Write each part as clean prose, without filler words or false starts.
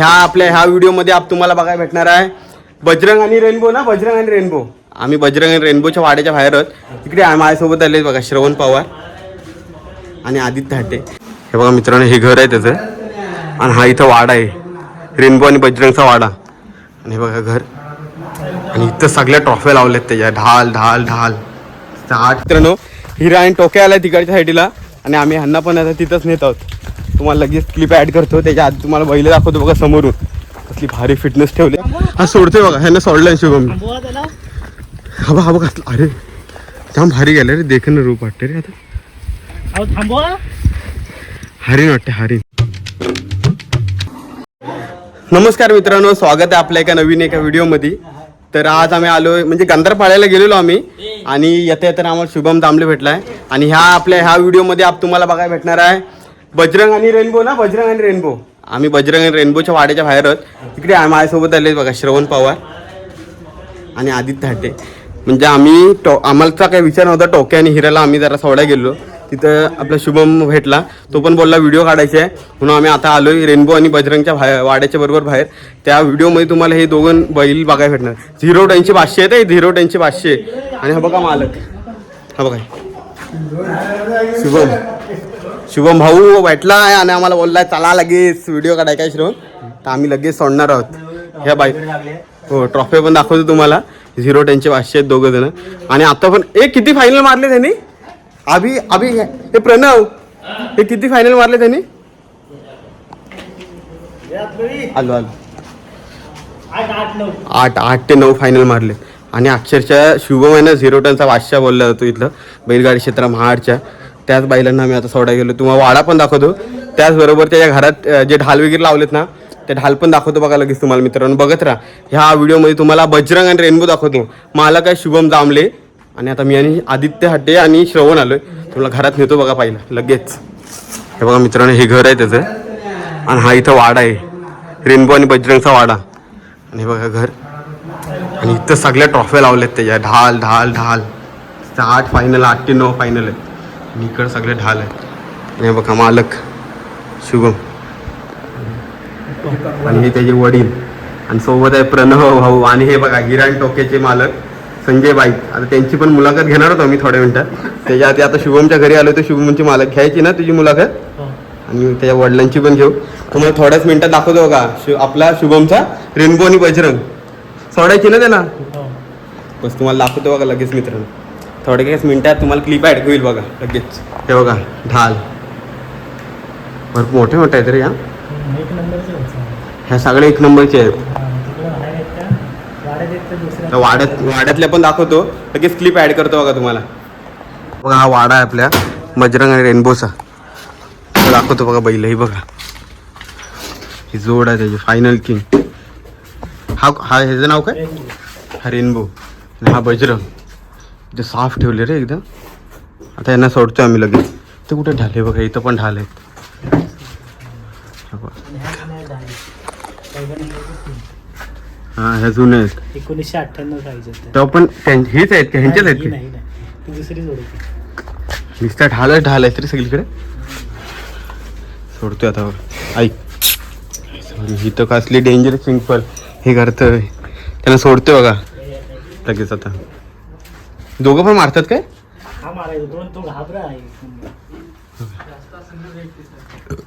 ह्या व्हिडिओमध्ये तुम्हाला बघायला भेटणार आहे बजरंग आणि रेनबो ना. बजरंग आणि रेनबो. आम्ही बजरंग आणि रेनबोच्या वाड्याच्या बाहेर आहोत. तिकडे माझ्यासोबत आले बघा श्रवण पवार आणि आदित्य हाटे. हे बघा मित्रांनो, हे घर आहे त्याचं आणि हा इथं वाडा आहे, रेनबो आणि बजरंगचा वाडा. आणि हे बघा घर, आणि इथं सगळ्या ट्रॉफ्या लावल्यात त्याच्या. ढाल ढाल ढाल 8 मित्रांनो. हिरा आणि टोक्या आलाय तिकडच्या साईडला आणि आम्ही ह्यांना पण आता तिथंच नेत आहोत. तुम्हाला लगेच क्लिप ॲड करतो. त्याच्या आधी तुम्हाला बैल दाखवतो बघा समोरून. कसली भारी फिटनेस ठेवली. हा सोडतोय बघा, ह्यांना सोडलाय शुभम. हा बघा हा बघा, अरे जाम भारी गेलं रे. देखणं रूप वाटते रे. आता हरिण वाटते, हरिण. नमस्कार मित्रांनो, स्वागत आहे आपल्या एका व्हिडिओमध्ये. तर आज आम्ही आलो म्हणजे गंधारपाड्याला गेलेलो आम्ही आणि येता येताना आम्हाला शुभम दामले भेटलाय. आणि ह्या व्हिडिओमध्ये तुम्हाला बघायला भेटणार आहे बजरंग आणि रेनबो ना. बजरंग आणि रेनबो. आम्ही बजरंग आणि रेनबोच्या वाड्याच्या बाहेर आहोत. तिकडे माझ्यासोबत आले बघा श्रवण पवार आणि आदित्य हाटे. म्हणजे आम्हाला काही विचार नव्हता. टोक्या आणि हिराला आम्ही जरा सोडायला गेलो. तिथं आपला शुभम भेटला. तो पण बोलला व्हिडिओ काढायचे आहे म्हणून आम्ही आता आलोय रेनबो आणि बजरंगच्या वाड्याच्या बरोबर बाहेर. त्या व्हिडिओमध्ये तुम्हाला हे दोघं बैल बघायला भेटणार. 0-500 आहेत. 0-500. आणि हा बघा मालक, हा बघा शुभम भाऊ भेटला आहे आणि आम्हाला बोललाय चला लगेच व्हिडिओ काढायचा आहे श्रवण. तर आम्ही लगेच सोडणार आहोत. ह्या बाईक हो ट्रॉफी पण दाखवतो तुम्हाला. 0-500 आहेत दोघं जण. आणि आता पण किती फायनल मारले त्यांनी. अभि हे प्रणव हे किती फायनल मारले त्यांनी. आलो 8 ते 9 फायनल मारले. आणि अक्षरशः शुभम आहे ना 0 बादशाह बोलला जातो इथलं बैलगाडी क्षेत्र महाडच्या. त्याच बैलांना आम्ही आता सोडायला गेलो. तुम्हाला वाडा पण दाखवतो. त्याचबरोबर त्याच्या घरात जे ढाल वगैरे लावलेत ना ते ढाल पण दाखवतो बघा लगेच तुम्हाला. मित्रांनो बघत राहा. ह्या व्हिडिओमध्ये तुम्हाला बजरंग आणि रेनबो दाखवतो. मला काय शुभम दामले आणि आता मी आणि आदित्य हाटे आणि श्रवण आलोय. तुम्हाला घरात नेतो बघा पहिला लगेच. हे बघा मित्रांनो, हे घर आहे त्याचं आणि हा इथं वाडा आहे, रेनबो आणि बजरंगचा वाडा. आणि हे बघा घर, आणि इथं सगळ्या ट्रॉफ्या लावल्यात त्याच्या. ढाल ढाल ढाल 8 फायनल, 8 ते 9 फायनल आहेत. आणि इकडं सगळे ढाल आहेत. आणि हे बघा मालक शुभम आणि हे त्याचे वडील आणि सोबत आहे प्रणव भाऊ. आणि हे बघा गिराण टोक्याचे मालक संजय बाईक. आता त्यांची पण मुलाखत घेणार होतो आम्ही थोड्या मिनिटात. त्याच्या आधी आता शुभमच्या घरी आलो तर शुभमची मालक घ्यायची ना तुझी मुलाखत. आणि त्याच्या वडिलांची पण घेऊ. तुम्हाला थोड्याच मिनिटात दाखवतो बघा आपला शुभमचा रेनबो आणि बजरंग. सोडायची ना त्याला बस. तुम्हाला दाखवतो बघा लगेच मित्रांनो. थोड्याच मिनिटात तुम्हाला क्लिप ॲड होईल बघा लगेच. हे बघा ढाल भरपूर मोठे मोठे आहेत रे. ह्या सगळे 1 नंबरचे आहेत. वाड्यातल्या पण दाखवतो लगेच क्लिप ॲड करतो बघा तुम्हाला. बघा हा वाडा आहे आपल्या बजरंग आणि रेनबोचा. दाखवतो बघा बैल. ही बघा ही जोड आहे त्याची फायनल किंग. हा ह्याचं नाव काय. हा रेनबो आणि हा बजरंग. इथे साफ ठेवले रे एकदम. आता यांना सोडतोय आम्ही लगेच. ते कुठे ढाल आहे बघा, इथं पण ढाल आहेत. हा ह्या जुने आहेत 1998 साईज. तेव्हा पण हेच आहेत का, ह्यांच्याच आहेत का. दुसरी जोड नुसत्या ढाल आहेत तरी सगळीकडे. सोडतोय आता बघा. ऐक इथं कसली डेंजरस सिंपल हे करतोय. त्यांना सोडतोय बघा लगेच. आता दोघं पण मारतात काय.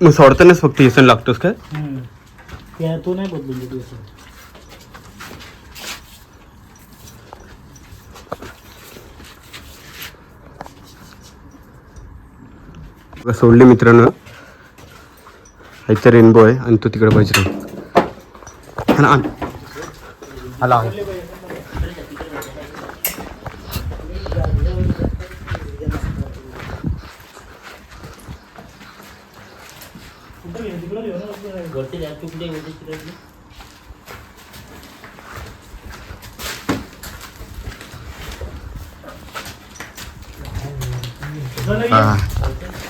मग सोडतानाच फक्त इसन लागतोस काय. तो नाही बदलून सोडले मित्रांनो. इथं रेनबो आहे आणि तो तिकडे बजरंग. आला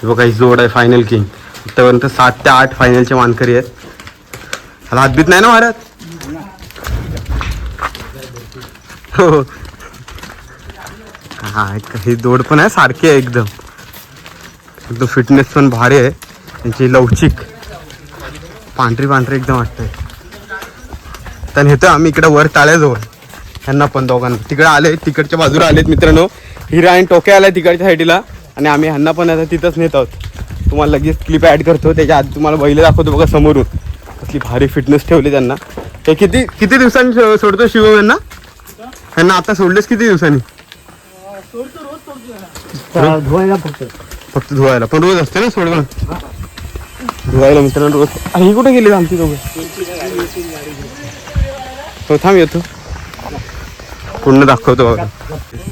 बघा ही जोड आहे फायनल किंग. इथपर्यंत 7 ते 8 फायनलचे मानकरी आहेत. ह्याला हातबीत नाही ना मारत. हो हा ही जोड पण आहे सारखी आहे एकदम. फिटनेस पण भारी आहे त्यांची. लवचिक पांढरी एकदम वाटतंय. तर नेतो आम्ही इकडे वर ताळ्याजवळ. ह्यांना पण दोघांना तिकडे आले, तिकडच्या बाजूला आलेत मित्रांनो. हिरा आणि टोक्या आलाय तिकडच्या साईडला आणि आम्ही ह्यांना पण आता तिथंच नेत आहोत. तुम्हाला लगेच क्लिप ॲड करतो. त्याच्या आधी तुम्हाला बैल दाखवतो बघा समोरून. कसली भारी फिटनेस ठेवली त्यांना. हे किती दिवसांनी सोडतो शिवम यांना? ह्यांना आता सोडलेस किती दिवसांनी? धुवायला फक्त धुवायला पण रोज असते ना सोडवणं धुवायला मित्रांनो रोज. ही कुठे गेली आमची दोघं? हो थांब येतो पूर्ण दाखवतो बघा.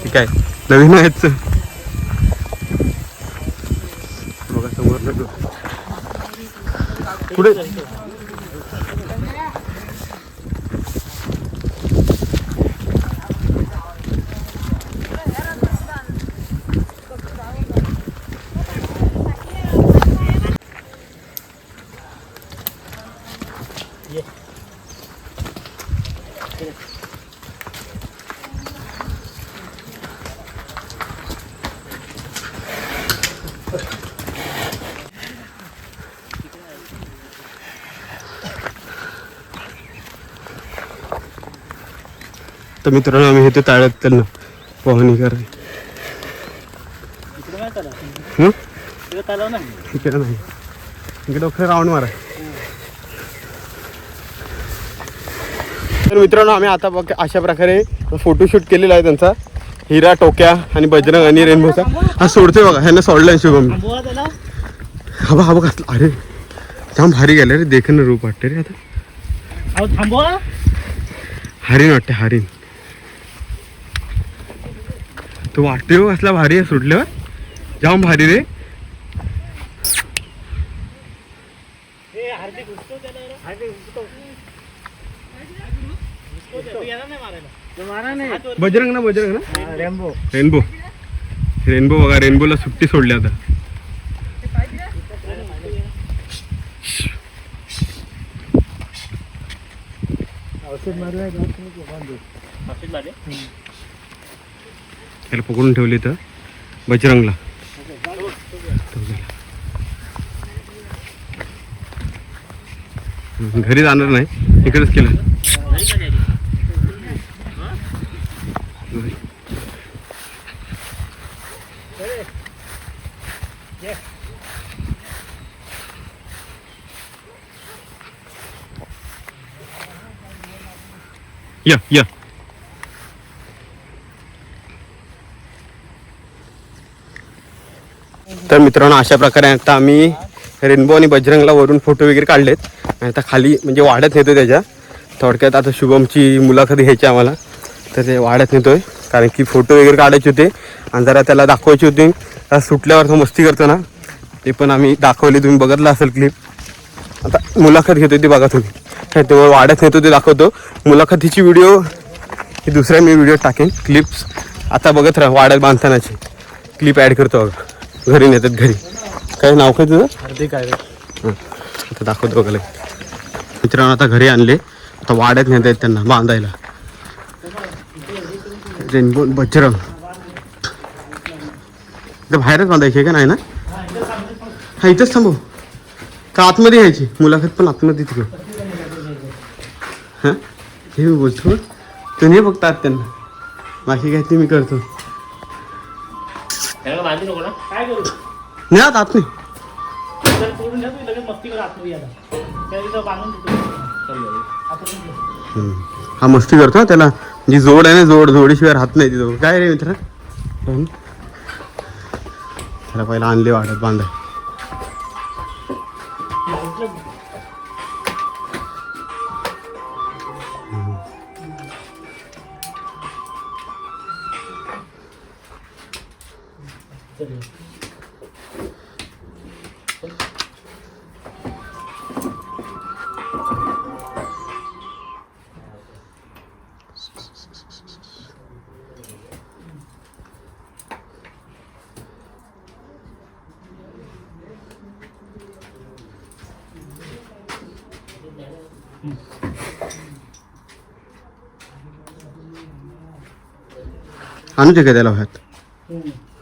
ठीक आहे नवीन आहेच बघा समोर पुढे. तर मित्रांनो आम्ही इथे ताळ्यात त्यांना पोहणी करायला. इकडे नाही इकडे डोक्याला राऊंड मारा. तर मित्रांनो आम्ही आता बघ अशा प्रकारे फोटोशूट केलेला आहे त्यांचा. हिरा टोक्या आणि बजरंग आणि रेनबोचा. हा सोडतोय बघा ह्यांना सोडलाय शुभम. हवा हवा घातला. अरे जाम भारी गेलं रे. देखणं रूप वाटतं रे आता. हरिण वाटते हरिण. तो वाटतोय हो असला भारी आहे सुटल्यावर. जाम भारी रे. बजरंग ना रेनबो रेनबो रेनबो बघा. रेनबोला सुट्टी सोडली आता. त्याला पकडून ठेवली तर बजरंगला. घरी जाणार नाही इकडेच केलं. या तर मित्रांनो अशा प्रकारे आता आम्ही रेनबो आणि बजरंगला वरून फोटो वगैरे काढलेत. आणि आता खाली म्हणजे वाढत नेतो त्याच्या. थोडक्यात आता शुभमची मुलाखत घ्यायची आम्हाला तर ते वाढत नेतोय. कारण की फोटो वगैरे काढायचे होते आणि जरा त्याला दाखवायची होती. सुटल्यावर तो मस्ती करतो ना ते पण आम्ही दाखवली. तुम्ही बघितलं असेल क्लिप. आता मुलाखत घेतो ती बघा तुम्ही. तेव्हा वाढत नेतो ते दाखवतो. मुलाखतीची व्हिडिओ ही दुसऱ्या मी व्हिडिओ टाकेन. क्लिप्स आता बघत राहा. वाढत बांधतानाची क्लिप ॲड करतो बघा. घरी नेतात घरी. काय नाव काय तुझं? हार्दिक आहे. आता दाखवतो बघा. मित्रांनो आता घरी आणले. आता वाड्यात नेत आहेत त्यांना बांधायला. रेनबो बजरंग बाहेरच बांधायची का नाही ना? हा इथंच थांबव का आतमध्ये यायची मुलाखत पण आतमध्ये तिकडं. हां हे मी बोलतो तू नाही बघतात त्यांना. बाकी काय ते मी करतो. नाही आत नाही. हा मस्ती करतो ना त्याला. जी जोड आहे ना जोडीशिवाय राहत नाही तिथं. काय रे मित्र त्याला पहिला आणले वाढत बांधाय. आणू का त्याला भात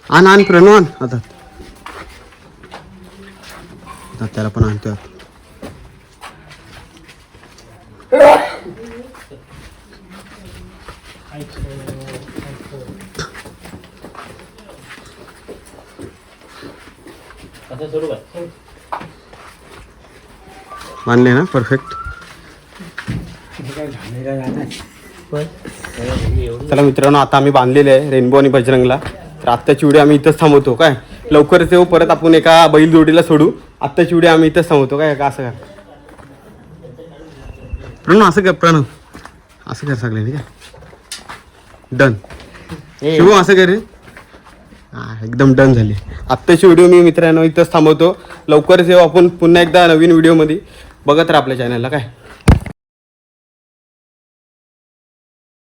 आण प्रणू आण आता त्याला पण आणतो. मानले ना परफेक्ट. चला मित्रांनो, आता आम्ही बांधलेले आहे रेनबो आणि बजरंगला. तर आत्ताची व्हिडिओ आम्ही इथंच थांबवतो काय. लवकरच येऊ, परत आपण एका बैल जोडीला सोडू. आत्ताची व्हिडिओ आम्ही इथंच थांबवतो काय. का असं कर प्रणव, असं कर प्रणव, असं कर सगळे ठीक आहे. डन. शिवू असं कर रे. हा एकदम डन झाली. आत्ताची व्हिडिओ मी मित्रांनो इथंच थांबवतो. लवकरच येऊ आपण पुन्हा एकदा नवीन व्हिडिओमध्ये. बघत राहा आपल्या चॅनलला काय.